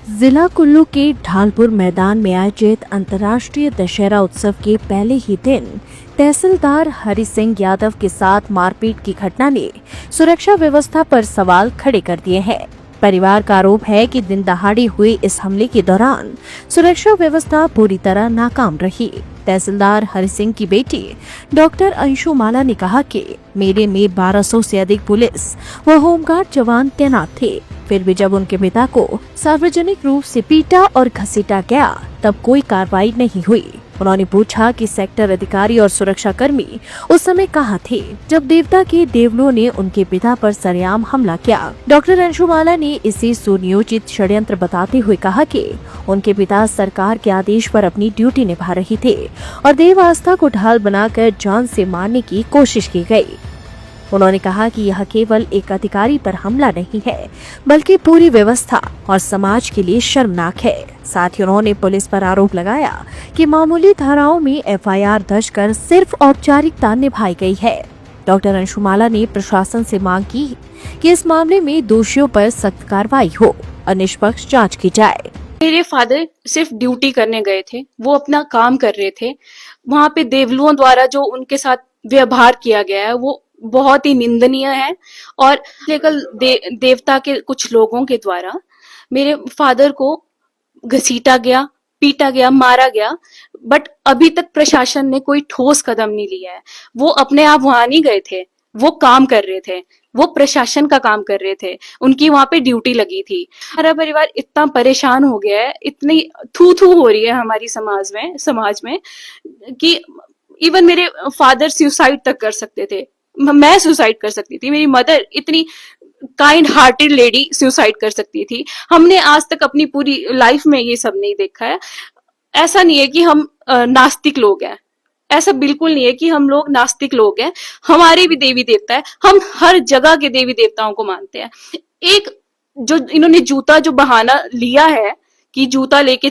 जिला कुल्लू के ढालपुर मैदान में आयोजित अंतर्राष्ट्रीय दशहरा उत्सव के पहले ही दिन तहसीलदार हरि सिंह यादव के साथ मारपीट की घटना ने सुरक्षा व्यवस्था पर सवाल खड़े कर दिए हैं। परिवार का आरोप है कि दिन दहाड़े हुए इस हमले के दौरान सुरक्षा व्यवस्था पूरी तरह नाकाम रही। तहसीलदार हरि सिंह की बेटी डॉक्टर अंशु माला ने कहा कि मेले में 1200 से अधिक पुलिस व होमगार्ड जवान तैनात थे। फिर भी जब उनके पिता को सार्वजनिक रूप से पीटा और घसीटा गया तब कोई कार्रवाई नहीं हुई। उन्होंने पूछा कि सेक्टर अधिकारी और सुरक्षा कर्मी उस समय कहाँ थे जब देवता के देवलों ने उनके पिता पर सरेआम हमला किया। डॉक्टर अंशुमाला ने इसे सुनियोजित षड्यंत्र बताते हुए कहा कि उनके पिता सरकार के आदेश पर अपनी ड्यूटी निभा रहे थे और देव आस्था को ढाल बनाकर जान से मारने की कोशिश की गई। उन्होंने कहा कि यह केवल एक अधिकारी पर हमला नहीं है बल्कि पूरी व्यवस्था और समाज के लिए शर्मनाक है। साथ ही उन्होंने पुलिस पर आरोप लगाया कि मामूली धाराओं में एफआईआर दर्ज कर सिर्फ औपचारिकता निभाई गई है। डॉक्टर अंशुमाला ने प्रशासन से मांग की कि इस मामले में दोषियों पर सख्त कार्रवाई हो और निष्पक्ष जांच की जाए। मेरे फादर सिर्फ ड्यूटी करने गए थे, वो अपना काम कर रहे थे। वहां पे देवलुओं द्वारा जो उनके साथ व्यवहार किया गया है वो बहुत ही निंदनीय है और लेकिन देवता के कुछ लोगों के द्वारा मेरे फादर को घसीटा गया, पीटा गया, मारा गया। बट अभी तक प्रशासन ने कोई ठोस कदम नहीं लिया है। वो अपने आप वहां नहीं गए थे, वो काम कर रहे थे, वो प्रशासन का काम कर रहे थे, उनकी वहां पे ड्यूटी लगी थी। हमारा परिवार इतना परेशान हो गया है, इतनी थू थू हो रही है हमारी समाज में कि इवन मेरे फादर सुसाइड तक कर सकते थे, मैं सुसाइड कर सकती थी, मेरी मदर इतनी काइंड हार्टेड लेडी सुसाइड कर सकती थी। हमने आज तक अपनी पूरी लाइफ में ये सब नहीं देखा है। ऐसा नहीं है कि हम नास्तिक लोग हैं, ऐसा बिल्कुल नहीं है कि हम लोग नास्तिक लोग हैं। हमारे भी देवी देवता है, हम हर जगह के देवी देवताओं को मानते हैं। एक जो इन्होंने जूता जो बहाना लिया है कि जूता लेके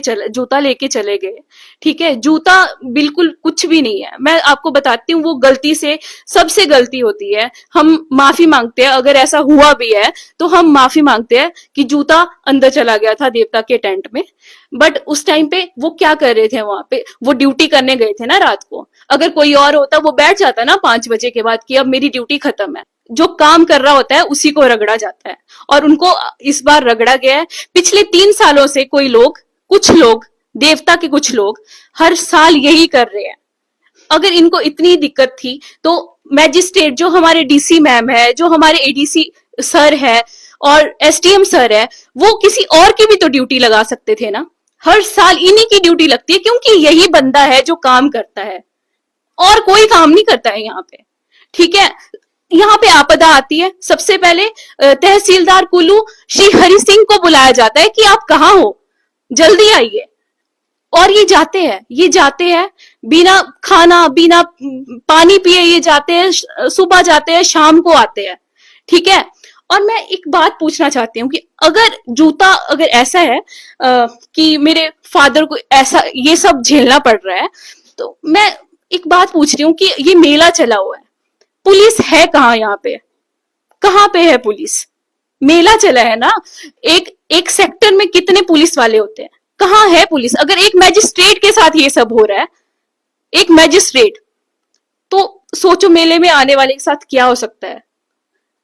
चले गए, ठीक है, जूता बिल्कुल कुछ भी नहीं है। मैं आपको बताती हूँ, वो गलती से सबसे गलती होती है, हम माफी मांगते हैं। अगर ऐसा हुआ भी है तो हम माफी मांगते हैं कि जूता अंदर चला गया था देवता के टेंट में। बट उस टाइम पे वो क्या कर रहे थे वहां पे? वो ड्यूटी करने गए थे ना रात को। अगर कोई और होता वो बैठ जाता ना 5 बजे के बाद कि अब मेरी ड्यूटी खत्म है। जो काम कर रहा होता है उसी को रगड़ा जाता है और उनको इस बार रगड़ा गया है। पिछले 3 सालों से कुछ लोग देवता के कुछ लोग हर साल यही कर रहे हैं। अगर इनको इतनी दिक्कत थी तो मैजिस्ट्रेट जो हमारे डीसी मैम है, जो हमारे एडीसी सर है और एसडीएम सर है, वो किसी और की भी तो ड्यूटी लगा सकते थे ना। हर साल इन्हीं की ड्यूटी लगती है क्योंकि यही बंदा है जो काम करता है और कोई काम नहीं करता है यहाँ पे, ठीक है। यहाँ पे आपदा आती है, सबसे पहले तहसीलदार कुल्लू श्री हरि सिंह को बुलाया जाता है कि आप कहाँ हो, जल्दी आइए। और ये जाते हैं बिना खाना बिना पानी पिए, ये जाते हैं, सुबह जाते हैं, शाम को आते हैं, ठीक है। और मैं एक बात पूछना चाहती हूँ कि अगर ऐसा है कि मेरे फादर को ऐसा ये सब झेलना पड़ रहा है, तो मैं एक बात पूछ रही हूँ कि ये मेला चला हुआ है, पुलिस है कहाँ यहाँ पे? कहाँ पे है पुलिस? मेला चला है ना, एक सेक्टर में कितने पुलिस वाले होते हैं, कहाँ है पुलिस? अगर एक मैजिस्ट्रेट के साथ ये सब हो रहा है, एक मैजिस्ट्रेट, तो सोचो मेले में आने वाले के साथ क्या हो सकता है।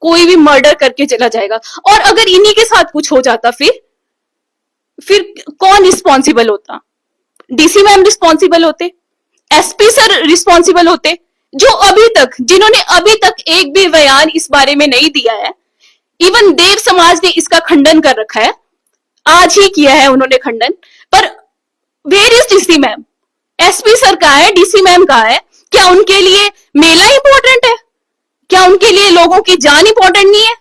कोई भी मर्डर करके चला जाएगा। और अगर इन्हीं के साथ कुछ हो जाता फिर कौन रिस्पॉन्सिबल होता? डीसी मैम रिस्पॉन्सिबल होते, एसपी सर रिस्पॉन्सिबल होते, जिन्होंने अभी तक एक भी बयान इस बारे में नहीं दिया है। इवन देव समाज ने इसका खंडन कर रखा है, आज ही किया है उन्होंने खंडन। पर where is DC ma'am? SP sir कहाँ है, डीसी मैम कहाँ है? क्या उनके लिए मेला इंपॉर्टेंट है? क्या उनके लिए लोगों की जान इंपॉर्टेंट नहीं है?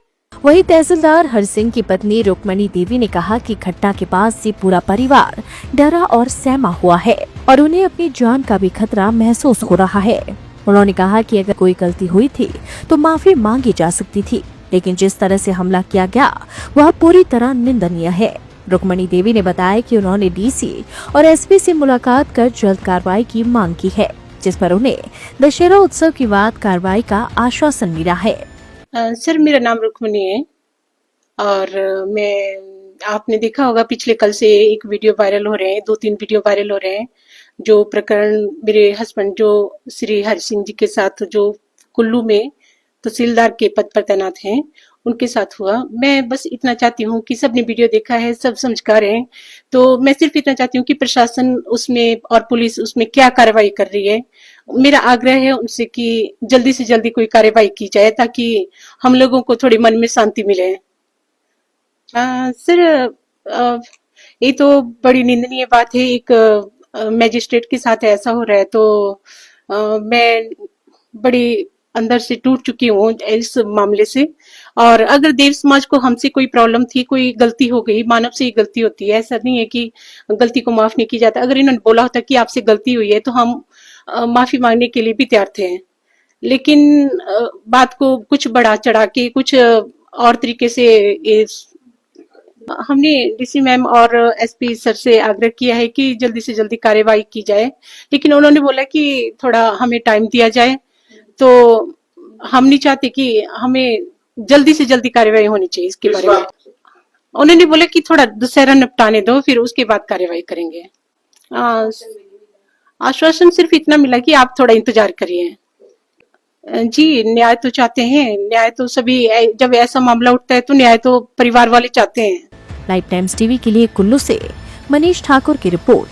वहीं तहसीलदार हरि सिंह की पत्नी रुक्मणी देवी ने कहा कि घटना के बाद से पूरा परिवार डरा और सहमा हुआ है और उन्हें अपनी जान का भी खतरा महसूस हो रहा है। उन्होंने कहा कि अगर कोई गलती हुई थी तो माफी मांगी जा सकती थी, लेकिन जिस तरह से हमला किया गया वह पूरी तरह निंदनीय है। रुक्मणी देवी ने बताया कि उन्होंने डीसी और एसपी से मुलाकात कर जल्द कार्रवाई की मांग की है, जिस पर उन्हें दशहरा उत्सव के बाद कार्रवाई का आश्वासन मिला है। सर, मेरा नाम रुक्मणी है और मैं आपने देखा होगा पिछले कल से एक वीडियो वायरल हो रहे हैं, 2-3 वीडियो वायरल हो रहे हैं। जो प्रकरण मेरे हस्बैंड जो श्री हरि सिंह जी के साथ जो कुल्लू में तहसीलदार के पद पर तैनात हैं उनके साथ हुआ। मैं बस इतना चाहती हूँ कि सबने वीडियो देखा है, सब समझकार हैं, तो मैं सिर्फ इतना चाहती हूँ कि प्रशासन उसमें और पुलिस उसमें क्या कार्रवाई कर रही है। मेरा आग्रह है उनसे कि जल्दी से जल्दी कोई कार्रवाई की जाए ताकि हम लोगों को थोड़ी मन में शांति मिले। सर, ये तो बड़ी निंदनीय बात है। एक मैजिस्ट्रेट के साथ ऐसा हो रहा है तो मैं बड़ी अंदर से टूट चुकी हूँ इस मामले से। और अगर देव समाज को हमसे कोई प्रॉब्लम थी, कोई गलती हो गई, मानव से ही गलती होती है, ऐसा नहीं है कि गलती को माफ नहीं की जाता। अगर इन्होंने बोला होता कि आपसे गलती हुई है तो हम माफी मांगने के लिए भी तैयार थे। लेकिन बात को कुछ बढ़ा चढ़ा के कुछ और तरीके से हमने डीसी मैम और एसपी सर से आग्रह किया है कि जल्दी से जल्दी कार्रवाई की जाए, लेकिन उन्होंने बोला कि थोड़ा हमें टाइम दिया जाए। तो हम नहीं चाहते कि हमें जल्दी से जल्दी कार्रवाई होनी चाहिए इसके बारे में। उन्होंने बोला कि थोड़ा दशहरा निपटाने दो, फिर उसके बाद कार्रवाई करेंगे। आश्वासन सिर्फ इतना मिला कि आप थोड़ा इंतजार करिए। जी, न्याय तो चाहते हैं, न्याय तो सभी, जब ऐसा मामला उठता है तो न्याय तो परिवार वाले चाहते हैं। लाइव टाइम्स टीवी के लिए कुल्लू से मनीष ठाकुर की रिपोर्ट।